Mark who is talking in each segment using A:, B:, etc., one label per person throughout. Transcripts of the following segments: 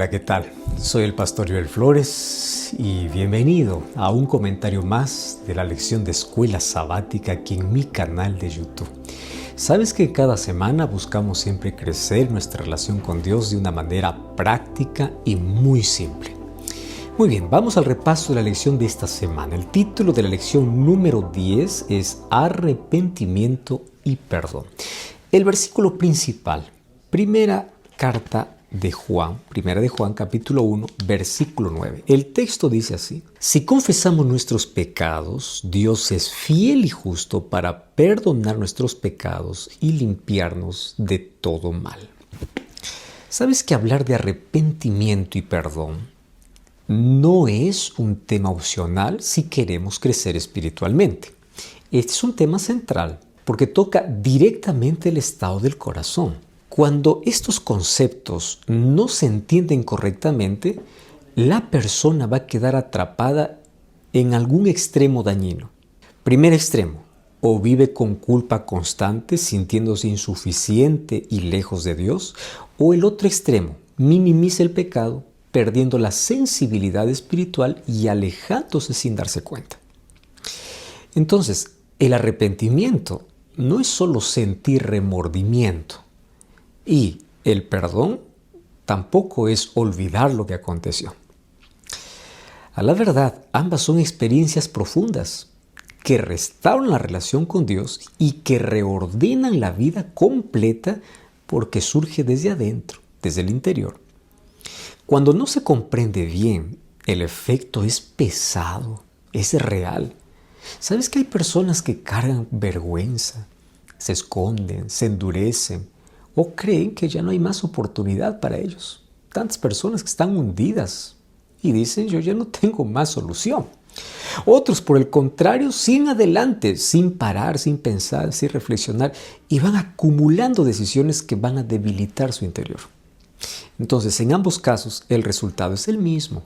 A: Hola, ¿qué tal? Soy el pastor Joel Flores y bienvenido a un comentario más de la lección de escuela sabática aquí en mi canal de YouTube. Sabes que cada semana buscamos siempre crecer nuestra relación con Dios de una manera práctica y muy simple. Muy bien, vamos al repaso de la lección de esta semana. El título de la lección número 10 es Arrepentimiento y Perdón. El versículo principal, primera de Juan capítulo 1, versículo 9. El texto dice así: si confesamos nuestros pecados, Dios es fiel y justo para perdonar nuestros pecados y limpiarnos de todo mal. ¿Sabes que hablar de arrepentimiento y perdón no es un tema opcional si queremos crecer espiritualmente? Este es un tema central porque toca directamente el estado del corazón. Cuando estos conceptos no se entienden correctamente, la persona va a quedar atrapada en algún extremo dañino. Primer extremo, o vive con culpa constante, sintiéndose insuficiente y lejos de Dios, o el otro extremo, minimiza el pecado, perdiendo la sensibilidad espiritual y alejándose sin darse cuenta. Entonces, el arrepentimiento no es solo sentir remordimiento. Y el perdón tampoco es olvidar lo que aconteció. A la verdad, ambas son experiencias profundas que restauran la relación con Dios y que reordenan la vida completa porque surge desde adentro, desde el interior. Cuando no se comprende bien, el efecto es pesado, es real. ¿Sabes que hay personas que cargan vergüenza, se esconden, se endurecen o creen que ya no hay más oportunidad para ellos? Tantas personas que están hundidas y dicen: yo ya no tengo más solución. Otros, por el contrario, siguen adelante sin parar, sin pensar, sin reflexionar y van acumulando decisiones que van a debilitar su interior. Entonces, en ambos casos, el resultado es el mismo.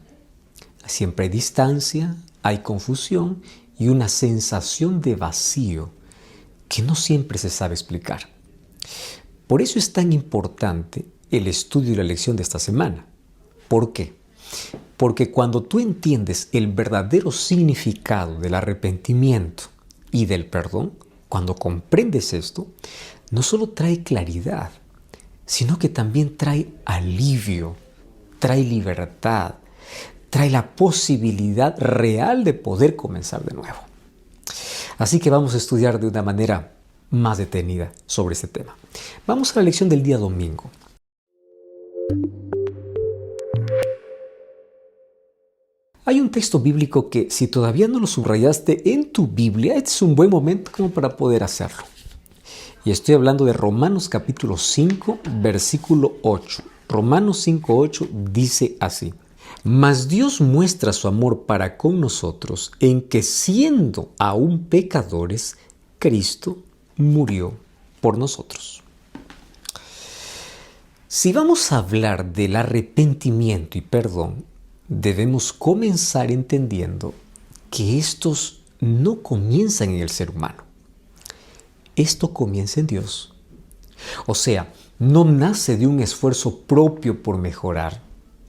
A: Siempre hay distancia, hay confusión y una sensación de vacío que no siempre se sabe explicar. Por eso es tan importante el estudio y la lección de esta semana. ¿Por qué? Porque cuando tú entiendes el verdadero significado del arrepentimiento y del perdón, cuando comprendes esto, no solo trae claridad, sino que también trae alivio, trae libertad, trae la posibilidad real de poder comenzar de nuevo. Así que vamos a estudiar de una manera más detenida sobre este tema. Vamos a la lección del día domingo. Hay un texto bíblico que, si todavía no lo subrayaste en tu Biblia, este es un buen momento como para poder hacerlo. Y estoy hablando de Romanos capítulo 5, versículo 8. Romanos 5:8 dice así: mas Dios muestra su amor para con nosotros en que, siendo aún pecadores, Cristo murió por nosotros. Si vamos a hablar del arrepentimiento y perdón, debemos comenzar entendiendo que estos no comienzan en el ser humano. Esto comienza en Dios. O sea, no nace de un esfuerzo propio por mejorar,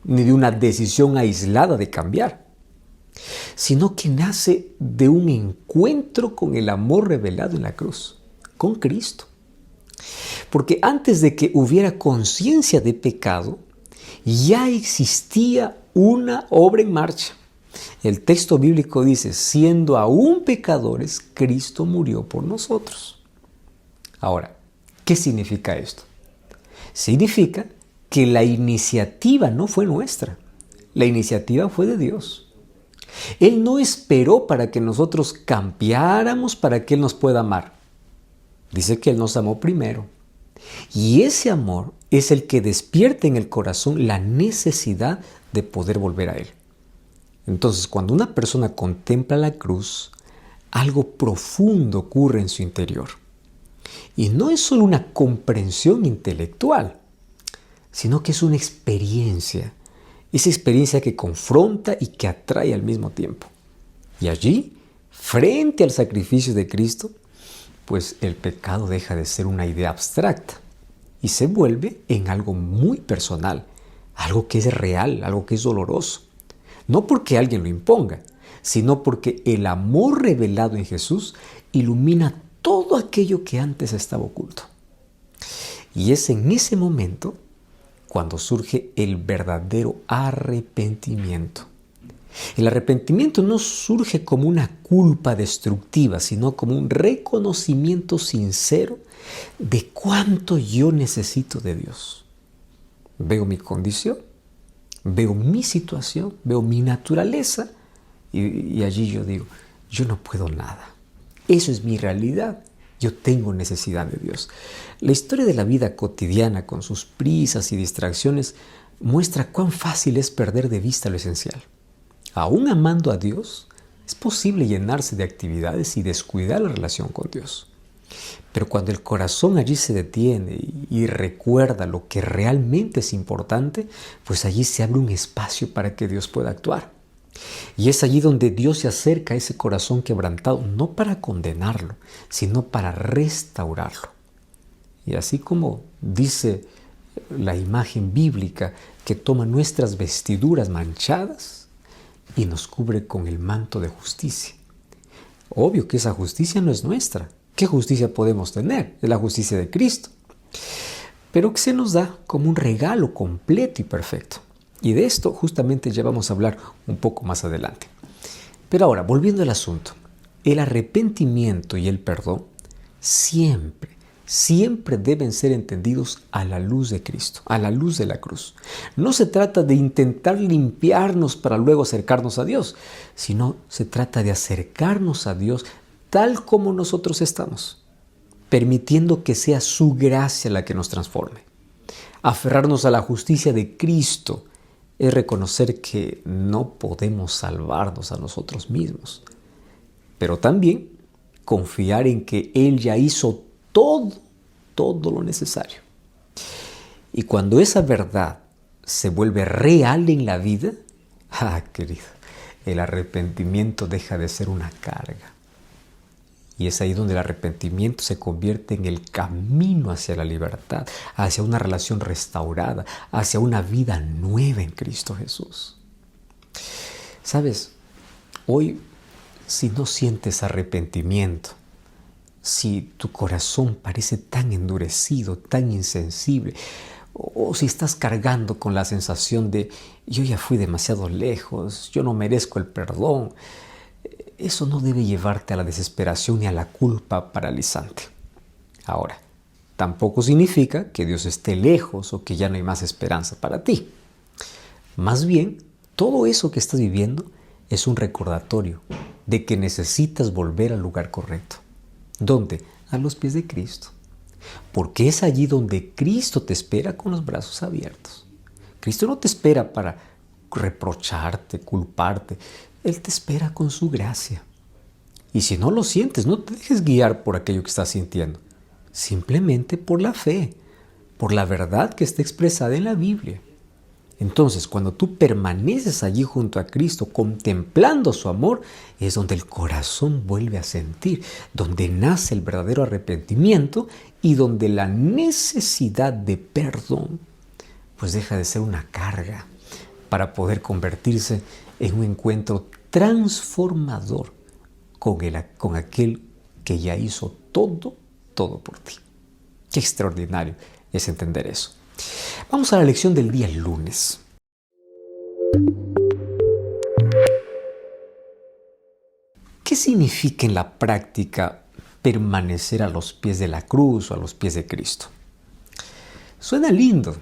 A: ni de una decisión aislada de cambiar, sino que nace de un encuentro con el amor revelado en la cruz, con Cristo. Porque antes de que hubiera conciencia de pecado, ya existía una obra en marcha. El texto bíblico dice: siendo aún pecadores, Cristo murió por nosotros. Ahora, ¿qué significa esto? Significa que la iniciativa no fue nuestra, la iniciativa fue de Dios. Él no esperó para que nosotros cambiáramos para que Él nos pueda amar. Dice que Él nos amó primero. Y ese amor es el que despierta en el corazón la necesidad de poder volver a Él. Entonces, cuando una persona contempla la cruz, algo profundo ocurre en su interior. Y no es solo una comprensión intelectual, sino que es una experiencia. Esa experiencia que confronta y que atrae al mismo tiempo. Y allí, frente al sacrificio de Cristo, pues el pecado deja de ser una idea abstracta y se vuelve en algo muy personal, algo que es real, algo que es doloroso. No porque alguien lo imponga, sino porque el amor revelado en Jesús ilumina todo aquello que antes estaba oculto. Y es en ese momento cuando surge el verdadero arrepentimiento. El arrepentimiento no surge como una culpa destructiva, sino como un reconocimiento sincero de cuánto yo necesito de Dios. Veo mi condición, veo mi situación, veo mi naturaleza y allí yo digo, yo no puedo nada. Eso es mi realidad. Yo tengo necesidad de Dios. La historia de la vida cotidiana con sus prisas y distracciones muestra cuán fácil es perder de vista lo esencial. Aún amando a Dios, es posible llenarse de actividades y descuidar la relación con Dios. Pero cuando el corazón allí se detiene y recuerda lo que realmente es importante, pues allí se abre un espacio para que Dios pueda actuar. Y es allí donde Dios se acerca a ese corazón quebrantado, no para condenarlo, sino para restaurarlo. Y así como dice la imagen bíblica que toma nuestras vestiduras manchadas y nos cubre con el manto de justicia. Obvio que esa justicia no es nuestra. ¿Qué justicia podemos tener? Es la justicia de Cristo. Pero que se nos da como un regalo completo y perfecto. Y de esto justamente ya vamos a hablar un poco más adelante. Pero ahora, volviendo al asunto, el arrepentimiento y el perdón siempre deben ser entendidos a la luz de Cristo, a la luz de la cruz. No se trata de intentar limpiarnos para luego acercarnos a Dios, sino se trata de acercarnos a Dios tal como nosotros estamos, permitiendo que sea su gracia la que nos transforme. Aferrarnos a la justicia de Cristo es reconocer que no podemos salvarnos a nosotros mismos, pero también confiar en que Él ya hizo todo lo necesario. Y cuando esa verdad se vuelve real en la vida, querido, el arrepentimiento deja de ser una carga. Y es ahí donde el arrepentimiento se convierte en el camino hacia la libertad, hacia una relación restaurada, hacia una vida nueva en Cristo Jesús. ¿Sabes? Hoy, si no sientes arrepentimiento, si tu corazón parece tan endurecido, tan insensible, o si estás cargando con la sensación de yo ya fui demasiado lejos, yo no merezco el perdón, eso no debe llevarte a la desesperación ni a la culpa paralizante. Ahora, tampoco significa que Dios esté lejos o que ya no hay más esperanza para ti. Más bien, todo eso que estás viviendo es un recordatorio de que necesitas volver al lugar correcto. ¿Dónde? A los pies de Cristo. Porque es allí donde Cristo te espera con los brazos abiertos. Cristo no te espera para reprocharte, culparte. Él te espera con su gracia. Y si no lo sientes, no te dejes guiar por aquello que estás sintiendo. Simplemente por la fe, por la verdad que está expresada en la Biblia. Entonces, cuando tú permaneces allí junto a Cristo, contemplando su amor, es donde el corazón vuelve a sentir, donde nace el verdadero arrepentimiento y donde la necesidad de perdón pues deja de ser una carga para poder convertirse en un encuentro transformador con aquel que ya hizo todo por ti. Qué extraordinario es entender eso. Vamos a la lección del día lunes. ¿Qué significa en la práctica permanecer a los pies de la cruz o a los pies de Cristo? Suena lindo,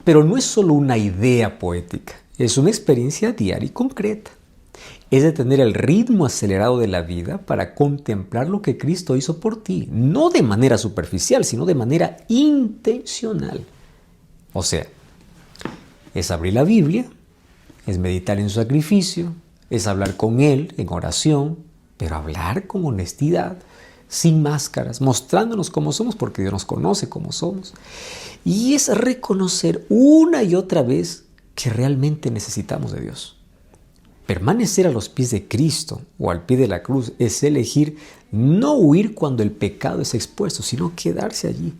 A: pero no es solo una idea poética, es una experiencia diaria y concreta. Es de tener el ritmo acelerado de la vida para contemplar lo que Cristo hizo por ti, no de manera superficial, sino de manera intencional. O sea, es abrir la Biblia, es meditar en su sacrificio, es hablar con Él en oración, pero hablar con honestidad, sin máscaras, mostrándonos cómo somos, porque Dios nos conoce cómo somos. Y es reconocer una y otra vez que realmente necesitamos de Dios. Permanecer a los pies de Cristo o al pie de la cruz es elegir no huir cuando el pecado es expuesto, sino quedarse allí,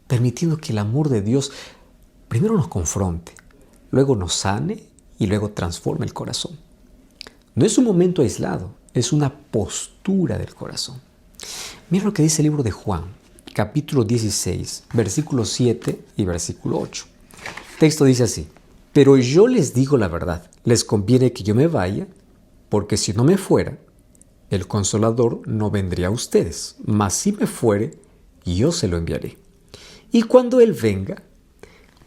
A: permitiendo que el amor de Dios primero nos confronte, luego nos sane y luego transforme el corazón. No es un momento aislado, es una postura del corazón. Mira lo que dice el libro de Juan, capítulo 16, versículo 7 y versículo 8. El texto dice así: pero yo les digo la verdad, les conviene que yo me vaya, porque si no me fuera, el Consolador no vendría a ustedes, mas si me fuere, yo se lo enviaré. Y cuando Él venga,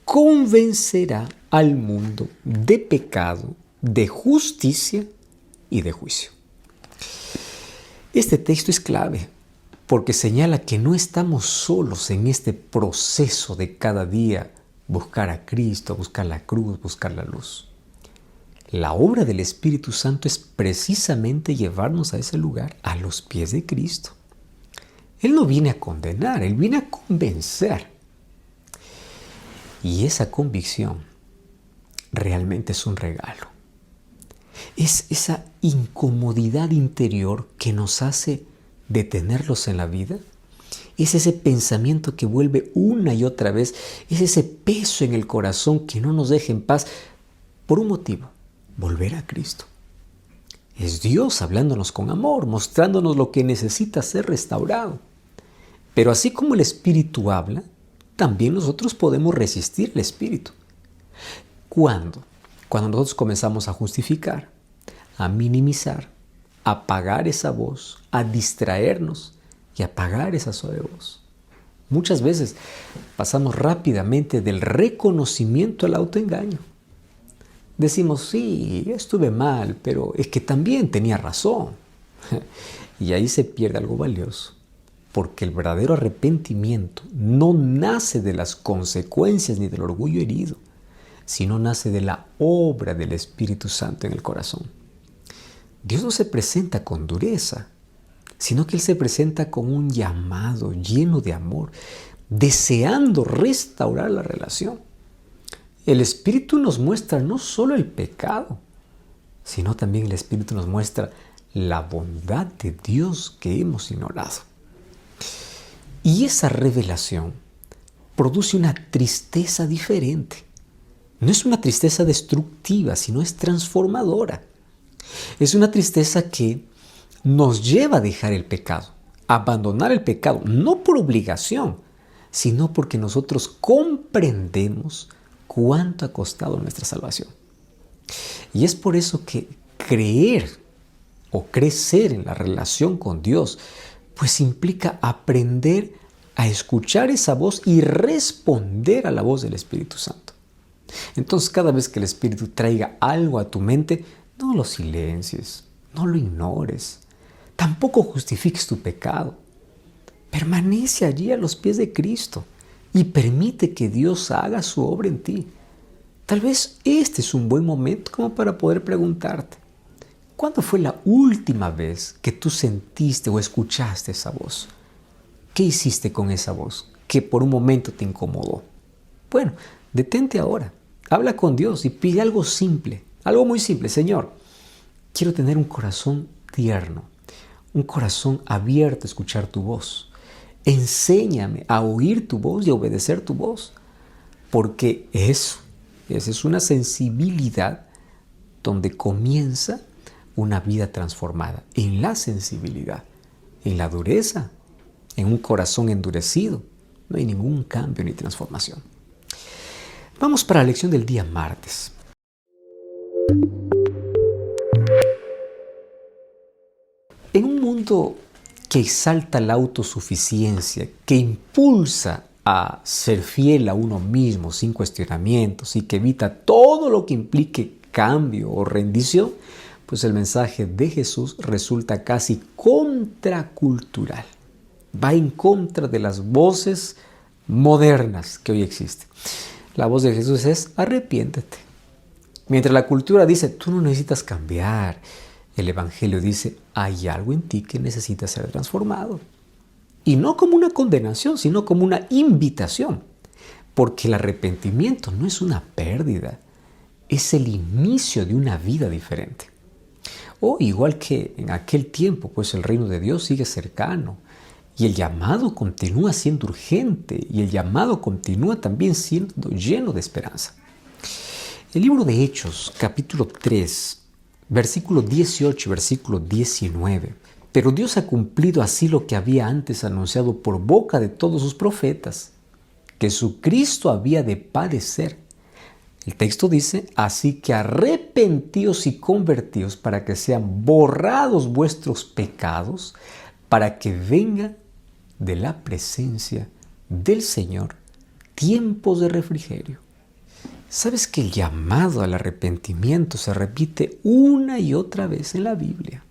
A: convencerá al mundo de pecado, de justicia y de juicio. Este texto es clave porque señala que no estamos solos en este proceso de cada día buscar a Cristo, buscar la cruz, buscar la luz. La obra del Espíritu Santo es precisamente llevarnos a ese lugar, a los pies de Cristo. Él no viene a condenar, Él viene a convencer. Y esa convicción realmente es un regalo. Es esa incomodidad interior que nos hace detenerlos en la vida. Es ese pensamiento que vuelve una y otra vez. Es ese peso en el corazón que no nos deja en paz por un motivo: volver a Cristo. Es Dios hablándonos con amor, mostrándonos lo que necesita ser restaurado. Pero así como el Espíritu habla, también nosotros podemos resistir el Espíritu. ¿Cuándo? Cuando nosotros comenzamos a justificar, a minimizar, a apagar esa voz, a distraernos y a apagar esa suave voz. Muchas veces pasamos rápidamente del reconocimiento al autoengaño. Decimos: sí, estuve mal, pero es que también tenía razón. Y ahí se pierde algo valioso, porque el verdadero arrepentimiento no nace de las consecuencias ni del orgullo herido, sino nace de la obra del Espíritu Santo en el corazón. Dios no se presenta con dureza, sino que Él se presenta con un llamado lleno de amor, deseando restaurar la relación. El Espíritu nos muestra no solo el pecado, sino también el Espíritu nos muestra la bondad de Dios que hemos ignorado. Y esa revelación produce una tristeza diferente. No es una tristeza destructiva, sino es transformadora. Es una tristeza que nos lleva a dejar el pecado, a abandonar el pecado, no por obligación, sino porque nosotros comprendemos cuánto ha costado nuestra salvación. Y es por eso que creer o crecer en la relación con Dios, pues implica aprender a escuchar esa voz y responder a la voz del Espíritu Santo. Entonces, cada vez que el Espíritu traiga algo a tu mente, no lo silencies, no lo ignores, tampoco justifiques tu pecado. Permanece allí a los pies de Cristo y permite que Dios haga su obra en ti. Tal vez este es un buen momento como para poder preguntarte: ¿cuándo fue la última vez que tú sentiste o escuchaste esa voz? ¿Qué hiciste con esa voz que por un momento te incomodó? Bueno, detente ahora, habla con Dios y pide algo simple, algo muy simple. Señor, quiero tener un corazón tierno, un corazón abierto a escuchar tu voz. Enséñame a oír tu voz y a obedecer tu voz, porque esa es una sensibilidad donde comienza una vida transformada. En la sensibilidad, en la dureza, en un corazón endurecido, no hay ningún cambio ni transformación. Vamos para la lección del día martes. En un mundo que exalta la autosuficiencia, que impulsa a ser fiel a uno mismo sin cuestionamientos y que evita todo lo que implique cambio o rendición, pues el mensaje de Jesús resulta casi contracultural. Va en contra de las voces modernas que hoy existen. La voz de Jesús es: arrepiéntete. Mientras la cultura dice: tú no necesitas cambiar, el Evangelio dice: hay algo en ti que necesita ser transformado. Y no como una condenación, sino como una invitación. Porque el arrepentimiento no es una pérdida, es el inicio de una vida diferente. O igual que en aquel tiempo, pues el reino de Dios sigue cercano. Y el llamado continúa siendo urgente. Y el llamado continúa también siendo lleno de esperanza. El libro de Hechos, capítulo 3, versículo 18 y versículo 19. Pero Dios ha cumplido así lo que había antes anunciado por boca de todos sus profetas, que su Cristo había de padecer. El texto dice, así que arrepentíos y convertíos para que sean borrados vuestros pecados, para que venga de la presencia del Señor tiempos de refrigerio. ¿Sabes que el llamado al arrepentimiento se repite una y otra vez en la Biblia?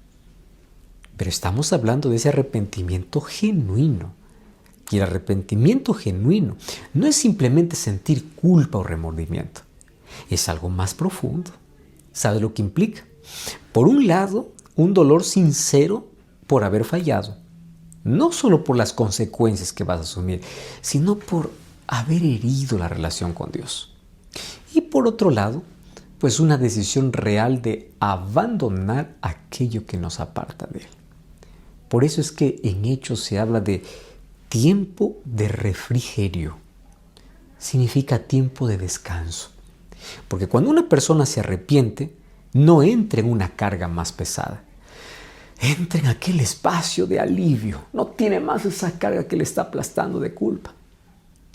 A: Pero estamos hablando de ese arrepentimiento genuino. Y el arrepentimiento genuino no es simplemente sentir culpa o remordimiento. Es algo más profundo. ¿Sabes lo que implica? Por un lado, un dolor sincero por haber fallado. No solo por las consecuencias que vas a asumir, sino por haber herido la relación con Dios. Y por otro lado, pues una decisión real de abandonar aquello que nos aparta de Él. Por eso es que en Hechos se habla de tiempo de refrigerio. Significa tiempo de descanso. Porque cuando una persona se arrepiente, no entra en una carga más pesada. Entra en aquel espacio de alivio. No tiene más esa carga que le está aplastando de culpa.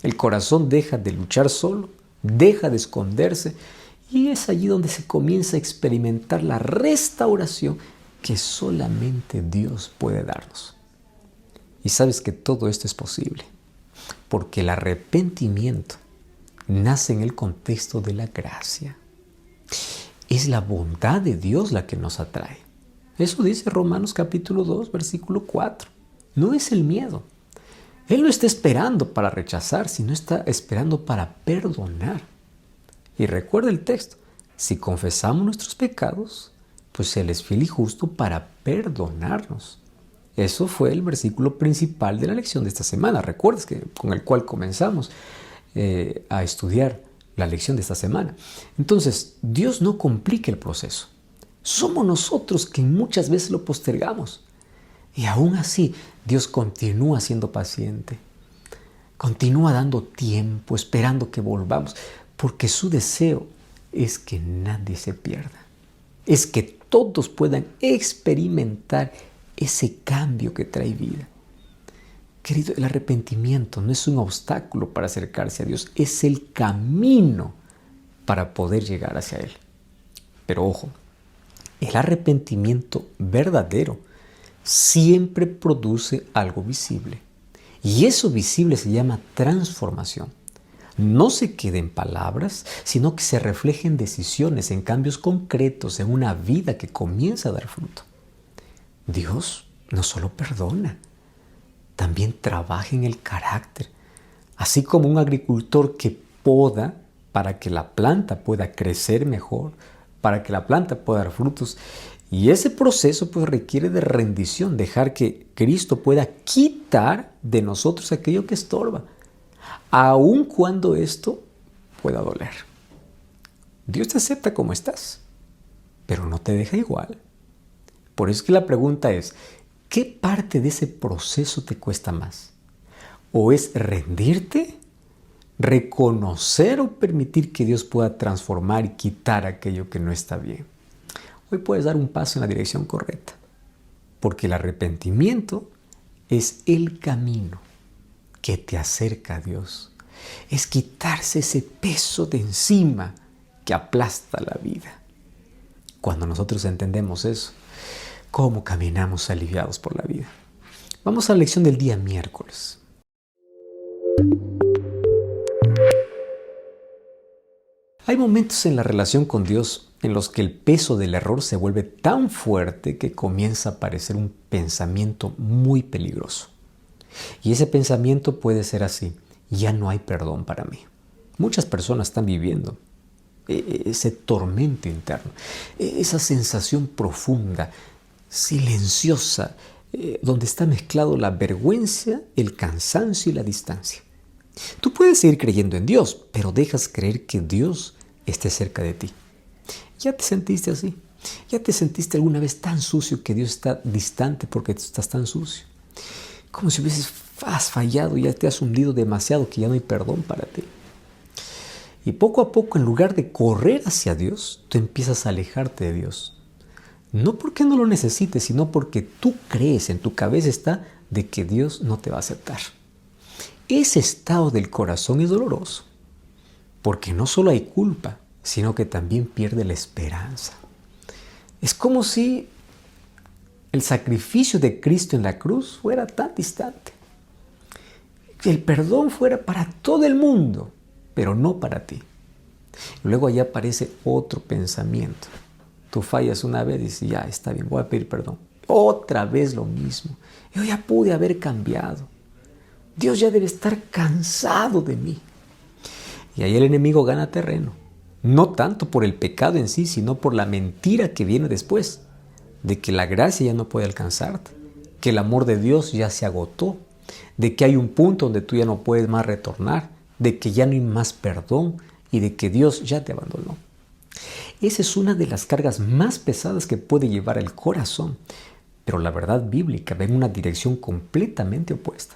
A: El corazón deja de luchar solo, deja de esconderse y es allí donde se comienza a experimentar la restauración que solamente Dios puede darnos. Y sabes que todo esto es posible porque el arrepentimiento nace en el contexto de la gracia. Es la bondad de Dios la que nos atrae. Eso dice Romanos capítulo 2, versículo 4. No es el miedo. Él no está esperando para rechazar, sino está esperando para perdonar. Y recuerda el texto, si confesamos nuestros pecados, pues Él es fiel y justo para perdonarnos. Eso fue el versículo principal de la lección de esta semana. ¿Recuerdas que con el cual comenzamos a estudiar la lección de esta semana? Entonces, Dios no complica el proceso. Somos nosotros que muchas veces lo postergamos. Y aún así, Dios continúa siendo paciente. Continúa dando tiempo, esperando que volvamos. Porque su deseo es que nadie se pierda. Es que todos puedan experimentar ese cambio que trae vida. Querido, el arrepentimiento no es un obstáculo para acercarse a Dios, es el camino para poder llegar hacia Él. Pero ojo, el arrepentimiento verdadero siempre produce algo visible. Y eso visible se llama transformación. No se quede en palabras, sino que se refleje en decisiones, en cambios concretos, en una vida que comienza a dar fruto. Dios no solo perdona, también trabaja en el carácter, así como un agricultor que poda para que la planta pueda crecer mejor, para que la planta pueda dar frutos. Y ese proceso pues requiere de rendición, dejar que Cristo pueda quitar de nosotros aquello que estorba, aun cuando esto pueda doler. Dios te acepta como estás, pero no te deja igual. Por eso es que la pregunta es, ¿qué parte de ese proceso te cuesta más? ¿O es rendirte, reconocer o permitir que Dios pueda transformar y quitar aquello que no está bien? Hoy puedes dar un paso en la dirección correcta, porque el arrepentimiento es el camino que te acerca a Dios. Es quitarse ese peso de encima que aplasta la vida. Cuando nosotros entendemos eso, ¿cómo caminamos aliviados por la vida? Vamos a la lección del día miércoles. Hay momentos en la relación con Dios en los que el peso del error se vuelve tan fuerte que comienza a parecer un pensamiento muy peligroso. Y ese pensamiento puede ser así: ya no hay perdón para mí. Muchas personas están viviendo ese tormento interno, esa sensación profunda, silenciosa, donde está mezclado la vergüenza, el cansancio y la distancia. Tú puedes seguir creyendo en Dios, pero dejas creer que Dios esté cerca de ti. ¿Ya te sentiste así? ¿Ya te sentiste alguna vez tan sucio que Dios está distante porque tú estás tan sucio? Como si hubieses fallado, ya te has hundido demasiado que ya no hay perdón para ti. Y poco a poco, en lugar de correr hacia Dios, tú empiezas a alejarte de Dios. No porque no lo necesites, sino porque tú crees, en tu cabeza está de que Dios no te va a aceptar. Ese estado del corazón es doloroso, porque no solo hay culpa, sino que también pierde la esperanza. Es como si el sacrificio de Cristo en la cruz fuera tan distante. Que el perdón fuera para todo el mundo, pero no para ti. Luego allá aparece otro pensamiento. Tú fallas una vez y dices, ya, está bien, voy a pedir perdón. Otra vez lo mismo. Yo ya pude haber cambiado. Dios ya debe estar cansado de mí. Y ahí el enemigo gana terreno. No tanto por el pecado en sí, sino por la mentira que viene después. De que la gracia ya no puede alcanzarte. Que el amor de Dios ya se agotó. De que hay un punto donde tú ya no puedes más retornar. De que ya no hay más perdón. Y de que Dios ya te abandonó. Esa es una de las cargas más pesadas que puede llevar el corazón. Pero la verdad bíblica va en una dirección completamente opuesta.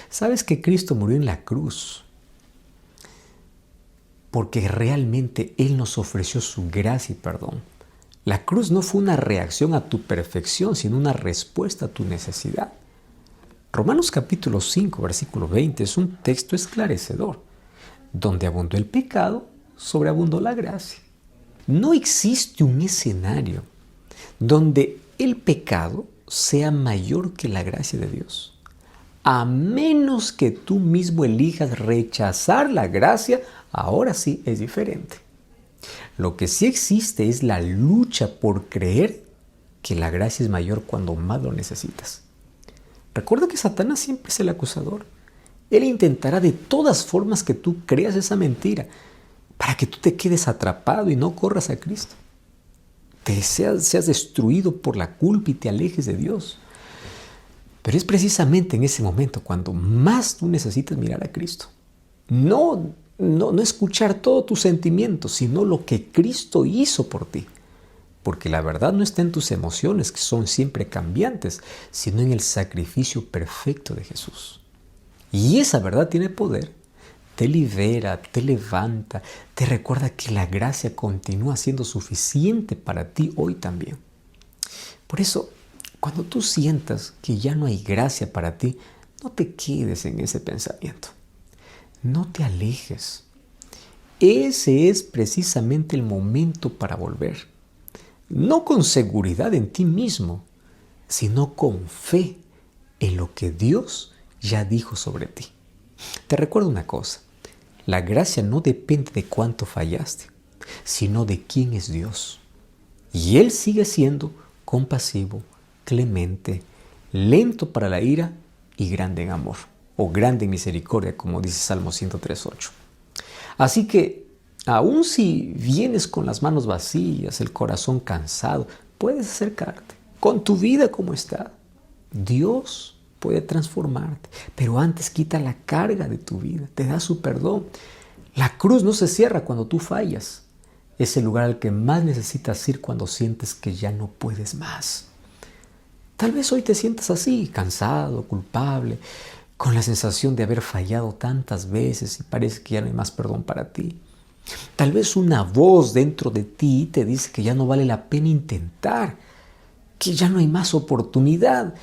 A: ¿Sabes que Cristo murió en la cruz? Porque realmente Él nos ofreció su gracia y perdón. La cruz no fue una reacción a tu perfección, sino una respuesta a tu necesidad. Romanos capítulo 5, versículo 20 es un texto esclarecedor. Donde abundó el pecado, sobreabundó la gracia. No existe un escenario donde el pecado sea mayor que la gracia de Dios. A menos que tú mismo elijas rechazar la gracia, ahora sí es diferente. Lo que sí existe es la lucha por creer que la gracia es mayor cuando más lo necesitas. Recuerda que Satanás siempre es el acusador. Él intentará de todas formas que tú creas esa mentira para que tú te quedes atrapado y no corras a Cristo. Seas destruido por la culpa y te alejes de Dios. Pero es precisamente en ese momento cuando más tú necesitas mirar a Cristo. No escuchar todos tus sentimientos, sino lo que Cristo hizo por ti. Porque la verdad no está en tus emociones, que son siempre cambiantes, sino en el sacrificio perfecto de Jesús. Y esa verdad tiene poder. Te libera, te levanta, te recuerda que la gracia continúa siendo suficiente para ti hoy también. Por eso, cuando tú sientas que ya no hay gracia para ti, no te quedes en ese pensamiento. No te alejes. Ese es precisamente el momento para volver. No con seguridad en ti mismo, sino con fe en lo que Dios ya dijo sobre ti. Te recuerdo una cosa. La gracia no depende de cuánto fallaste, sino de quién es Dios. Y Él sigue siendo compasivo, clemente, lento para la ira y grande en amor, o grande en misericordia, como dice Salmo 103:8. Así que, aun si vienes con las manos vacías, el corazón cansado, puedes acercarte con tu vida como está. Dios puede transformarte, pero antes quita la carga de tu vida, te da su perdón. La cruz no se cierra cuando tú fallas. Es el lugar al que más necesitas ir cuando sientes que ya no puedes más. Tal vez hoy te sientas así, cansado, culpable, con la sensación de haber fallado tantas veces y parece que ya no hay más perdón para ti. Tal vez una voz dentro de ti te dice que ya no vale la pena intentar, que ya no hay más oportunidad,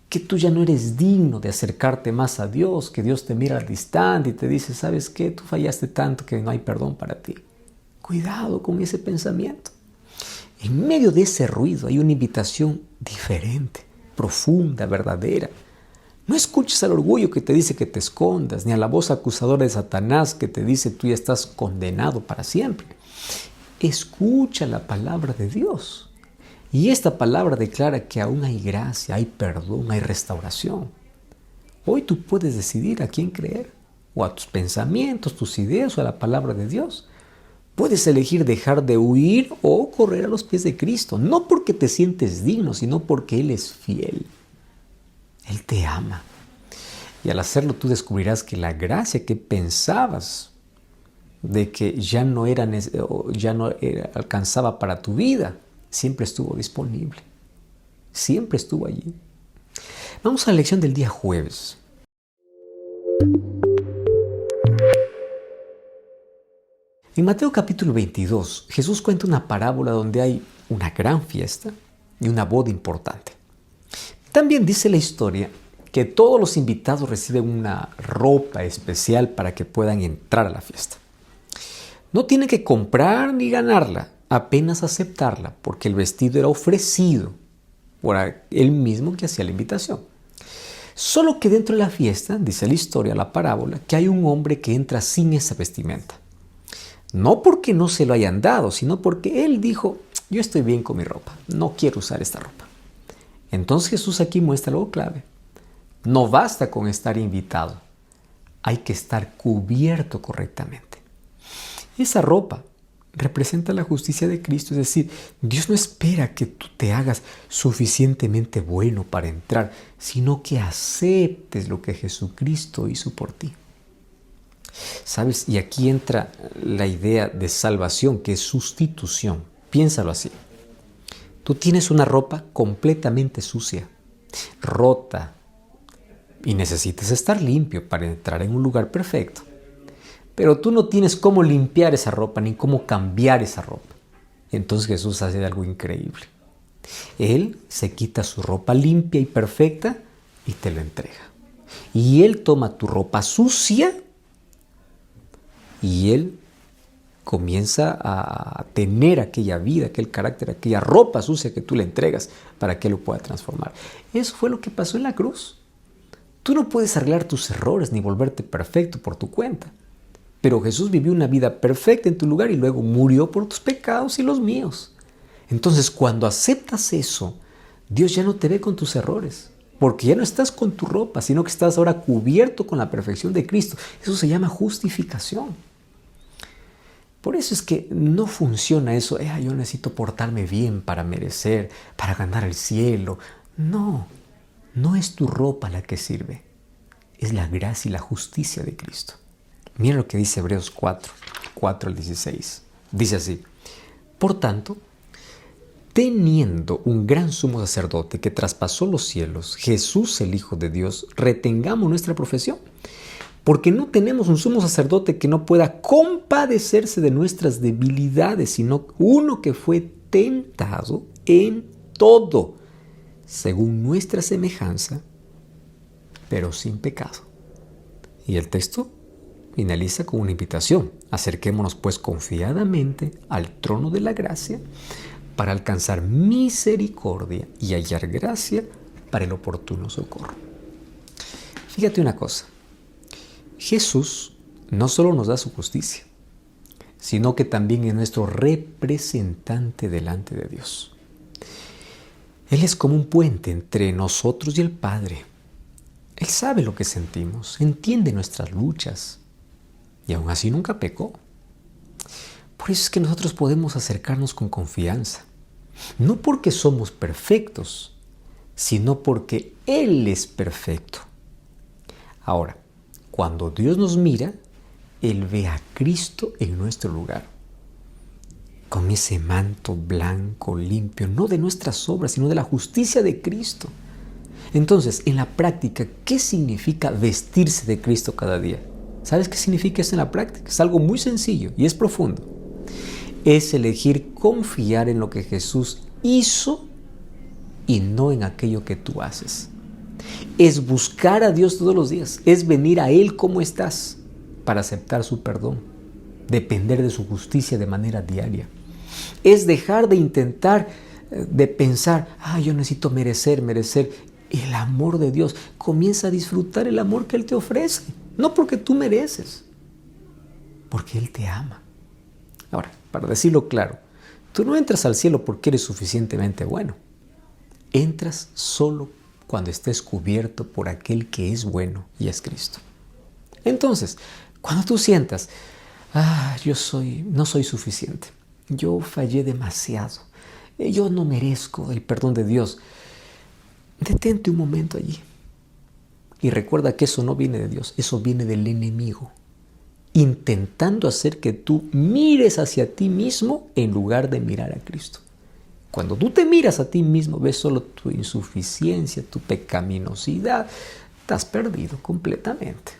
A: que tú ya no eres digno de acercarte más a Dios, que Dios te mira al distante y te dice, ¿sabes qué? Tú fallaste tanto que no hay perdón para ti. Cuidado con ese pensamiento. En medio de ese ruido hay una invitación diferente, profunda, verdadera. No escuches al orgullo que te dice que te escondas, ni a la voz acusadora de Satanás que te dice tú ya estás condenado para siempre. Escucha la palabra de Dios. Y esta palabra declara que aún hay gracia, hay perdón, hay restauración. Hoy tú puedes decidir a quién creer, o a tus pensamientos, tus ideas, o a la palabra de Dios. Puedes elegir dejar de huir o correr a los pies de Cristo, no porque te sientes digno, sino porque Él es fiel. Él te ama. Y al hacerlo tú descubrirás que la gracia que pensabas de que ya no alcanzaba para tu vida, siempre estuvo disponible. Siempre estuvo allí. Vamos a la lección del día jueves. 。 . 。 . 。 . . . . 。 . 。 . 。 . 。 . 。 . . 。 . 。 . . 。 . 。 . . 。 . 。 . 。 . 。 . 。 . 。 . 。 . 。 . 。 . 。 . 。 . . 。 . 。 . En Mateo capítulo 22, Jesús cuenta una parábola donde hay una gran fiesta y una boda importante. También dice la historia que todos los invitados reciben una ropa especial para que puedan entrar a la fiesta. No tienen que comprar ni ganarla, apenas aceptarla, porque el vestido era ofrecido por él mismo que hacía la invitación. Solo que dentro de la fiesta, dice la historia, la parábola, que hay un hombre que entra sin esa vestimenta. No porque no se lo hayan dado, sino porque él dijo, yo estoy bien con mi ropa, no quiero usar esta ropa. Entonces Jesús aquí muestra algo clave. No basta con estar invitado, hay que estar cubierto correctamente. Esa ropa representa la justicia de Cristo, es decir, Dios no espera que tú te hagas suficientemente bueno para entrar, sino que aceptes lo que Jesucristo hizo por ti. ¿Sabes? Y aquí entra la idea de salvación, que es sustitución. Piénsalo así. Tú tienes una ropa completamente sucia, rota, y necesitas estar limpio para entrar en un lugar perfecto. Pero tú no tienes cómo limpiar esa ropa ni cómo cambiar esa ropa. Entonces Jesús hace algo increíble. Él se quita su ropa limpia y perfecta y te la entrega. Y Él toma tu ropa sucia y Él comienza a tener aquella vida, aquel carácter, aquella ropa sucia que tú le entregas para que Él lo pueda transformar. Eso fue lo que pasó en la cruz. Tú no puedes arreglar tus errores ni volverte perfecto por tu cuenta. Pero Jesús vivió una vida perfecta en tu lugar y luego murió por tus pecados y los míos. Entonces, cuando aceptas eso, Dios ya no te ve con tus errores, porque ya no estás con tu ropa, sino que estás ahora cubierto con la perfección de Cristo. Eso se llama justificación. Por eso es que no funciona eso, yo necesito portarme bien para merecer, para ganar el cielo. No, no es tu ropa la que sirve, es la gracia y la justicia de Cristo. Mira lo que dice Hebreos 4 al 16. Dice así: por tanto, teniendo un gran sumo sacerdote que traspasó los cielos, Jesús el Hijo de Dios, retengamos nuestra profesión. Porque no tenemos un sumo sacerdote que no pueda compadecerse de nuestras debilidades, sino uno que fue tentado en todo, según nuestra semejanza, pero sin pecado. Y el texto finaliza con una invitación. Acerquémonos pues confiadamente al trono de la gracia para alcanzar misericordia y hallar gracia para el oportuno socorro. Fíjate una cosa. Jesús no solo nos da su justicia, sino que también es nuestro representante delante de Dios. Él es como un puente entre nosotros y el Padre. Él sabe lo que sentimos, entiende nuestras luchas y aún así nunca pecó. Por eso es que nosotros podemos acercarnos con confianza, no porque somos perfectos, sino porque Él es perfecto. Ahora, cuando Dios nos mira, Él ve a Cristo en nuestro lugar, con ese manto blanco, limpio, no de nuestras obras, sino de la justicia de Cristo. Entonces, en la práctica, ¿qué significa vestirse de Cristo cada día? ¿Sabes qué significa eso en la práctica? Es algo muy sencillo y es profundo. Es elegir confiar en lo que Jesús hizo y no en aquello que tú haces. Es buscar a Dios todos los días, es venir a Él como estás para aceptar su perdón, depender de su justicia de manera diaria. Es dejar de intentar, de pensar, yo necesito merecer. El amor de Dios, comienza a disfrutar el amor que Él te ofrece, no porque tú mereces, porque Él te ama. Ahora, para decirlo claro, tú no entras al cielo porque eres suficientemente bueno, entras solo cuando estés cubierto por aquel que es bueno y es Cristo. Entonces, cuando tú sientas, no soy suficiente, yo fallé demasiado, yo no merezco el perdón de Dios, detente un momento allí y recuerda que eso no viene de Dios, eso viene del enemigo, intentando hacer que tú mires hacia ti mismo en lugar de mirar a Cristo. Cuando tú te miras a ti mismo, ves solo tu insuficiencia, tu pecaminosidad, estás perdido completamente.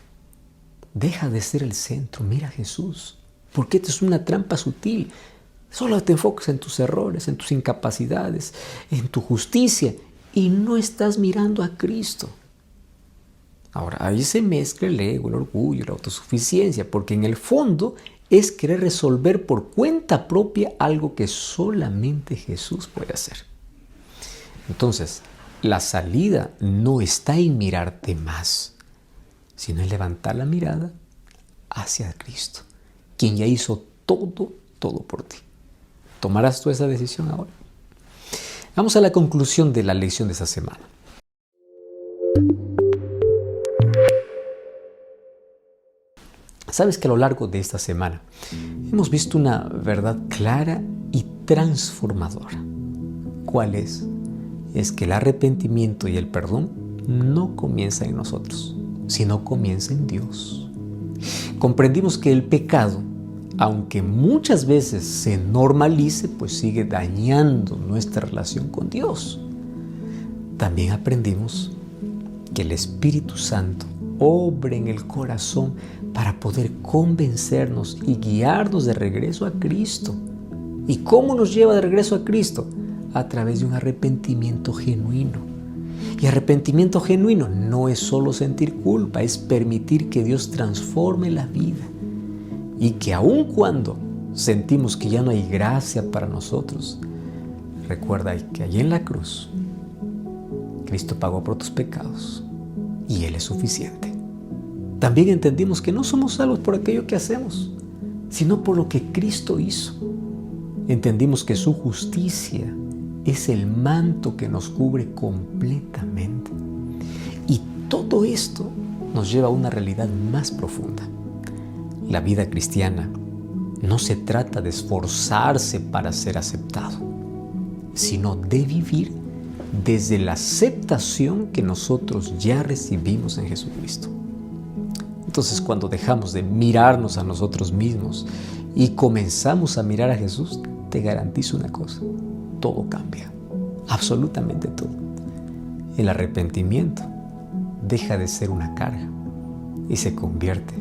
A: Deja de ser el centro, mira a Jesús. porque esta es una trampa sutil. Solo te enfocas en tus errores, en tus incapacidades, en tu justicia y no estás mirando a Cristo. Ahora, ahí se mezcla el ego, el orgullo, la autosuficiencia, porque en el fondo es querer resolver por cuenta propia algo que solamente Jesús puede hacer. Entonces, la salida no está en mirarte más, sino en levantar la mirada hacia Cristo, quien ya hizo todo por ti. ¿Tomarás tú esa decisión ahora? Vamos a la conclusión de la lección de esta semana. Sabes que a lo largo de esta semana hemos visto una verdad clara y transformadora. ¿Cuál es? Es que el arrepentimiento y el perdón no comienzan en nosotros, sino comienza en Dios. Comprendimos que el pecado, aunque muchas veces se normalice, pues sigue dañando nuestra relación con Dios. También aprendimos que el Espíritu Santo obra en el corazón para poder convencernos y guiarnos de regreso a Cristo. ¿Y cómo nos lleva de regreso a Cristo? A través de un arrepentimiento genuino. Y arrepentimiento genuino no es solo sentir culpa, es permitir que Dios transforme la vida. Y que aun cuando sentimos que ya no hay gracia para nosotros, recuerda que allí en la cruz, Cristo pagó por tus pecados y Él es suficiente. También entendimos que no somos salvos por aquello que hacemos, sino por lo que Cristo hizo. Entendimos que su justicia es el manto que nos cubre completamente. Y todo esto nos lleva a una realidad más profunda. La vida cristiana no se trata de esforzarse para ser aceptado, sino de vivir desde la aceptación que nosotros ya recibimos en Jesucristo. Entonces, cuando dejamos de mirarnos a nosotros mismos y comenzamos a mirar a Jesús, te garantizo una cosa: todo cambia, absolutamente todo. El arrepentimiento deja de ser una carga y se convierte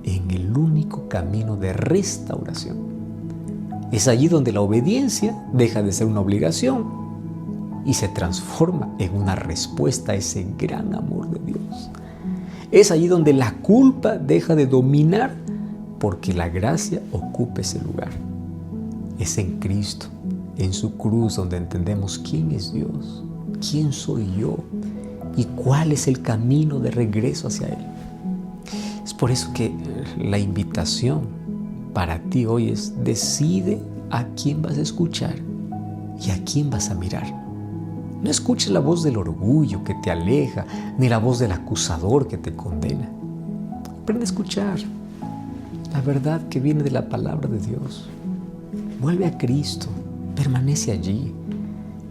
A: en el único camino de restauración. Es allí donde la obediencia deja de ser una obligación y se transforma en una respuesta a ese gran amor de Dios. Es allí donde la culpa deja de dominar porque la gracia ocupa ese lugar. Es en Cristo, en su cruz, donde entendemos quién es Dios, quién soy yo y cuál es el camino de regreso hacia Él. Es por eso que la invitación para ti hoy es: decide a quién vas a escuchar y a quién vas a mirar. No escuches la voz del orgullo que te aleja, ni la voz del acusador que te condena. Aprende a escuchar la verdad que viene de la palabra de Dios. Vuelve a Cristo, permanece allí.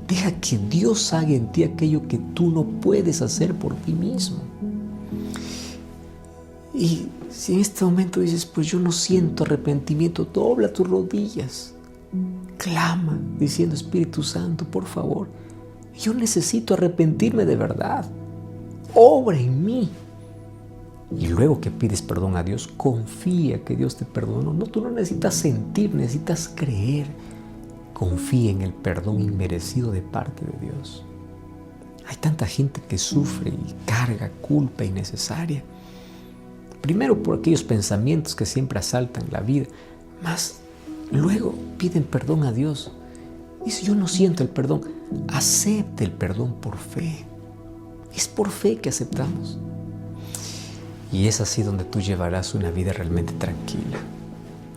A: Deja que Dios haga en ti aquello que tú no puedes hacer por ti mismo. Y si en este momento dices: pues yo no siento arrepentimiento, dobla tus rodillas. Clama diciendo: Espíritu Santo, por favor, yo necesito arrepentirme de verdad. Obra en mí. Y luego que pides perdón a Dios, confía que Dios te perdonó. No, tú no necesitas sentir, necesitas creer. Confía en el perdón inmerecido de parte de Dios. Hay tanta gente que sufre y carga culpa innecesaria. Primero por aquellos pensamientos que siempre asaltan la vida, más luego piden perdón a Dios. Dice: yo no siento el perdón. Acepte el perdón por fe. Es por fe que aceptamos. Y es así donde tú llevarás una vida realmente tranquila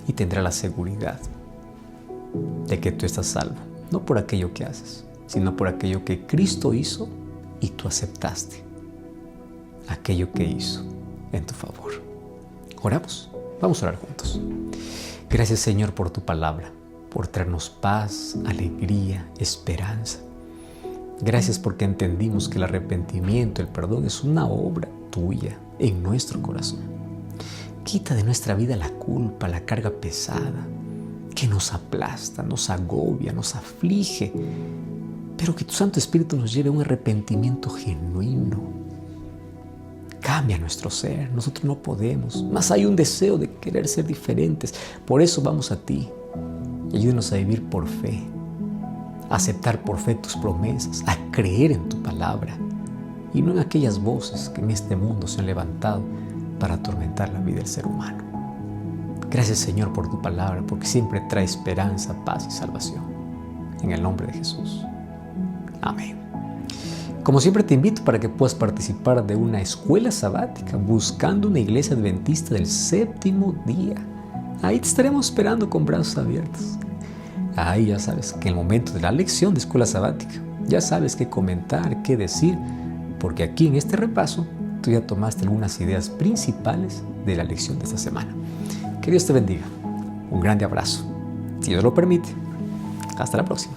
A: y tendrás la seguridad de que tú estás salvo, no por aquello que haces, sino por aquello que Cristo hizo y tú aceptaste aquello que hizo en tu favor. Oramos, vamos a orar juntos. Gracias, Señor, por tu palabra, por traernos paz, alegría, esperanza. Gracias porque entendimos que el arrepentimiento, el perdón es una obra tuya en nuestro corazón. Quita de nuestra vida la culpa, la carga pesada que nos aplasta, nos agobia, nos aflige, pero que tu Santo Espíritu nos lleve a un arrepentimiento genuino. Cambia nuestro ser. Nosotros no podemos. Más hay un deseo de querer ser diferentes. Por eso vamos a ti. Ayúdanos a vivir por fe, a aceptar por fe tus promesas, a creer en tu palabra y no en aquellas voces que en este mundo se han levantado para atormentar la vida del ser humano. Gracias, Señor, por tu palabra, porque siempre trae esperanza, paz y salvación. En el nombre de Jesús. Amén. Como siempre te invito para que puedas participar de una escuela sabática buscando una iglesia adventista del séptimo día. Ahí te estaremos esperando con brazos abiertos. Ahí ya sabes que en el momento de la lección de escuela sabática, ya sabes qué comentar, qué decir, porque aquí en este repaso tú ya tomaste algunas ideas principales de la lección de esta semana. Que Dios te bendiga. Un grande abrazo. Si Dios lo permite. Hasta la próxima.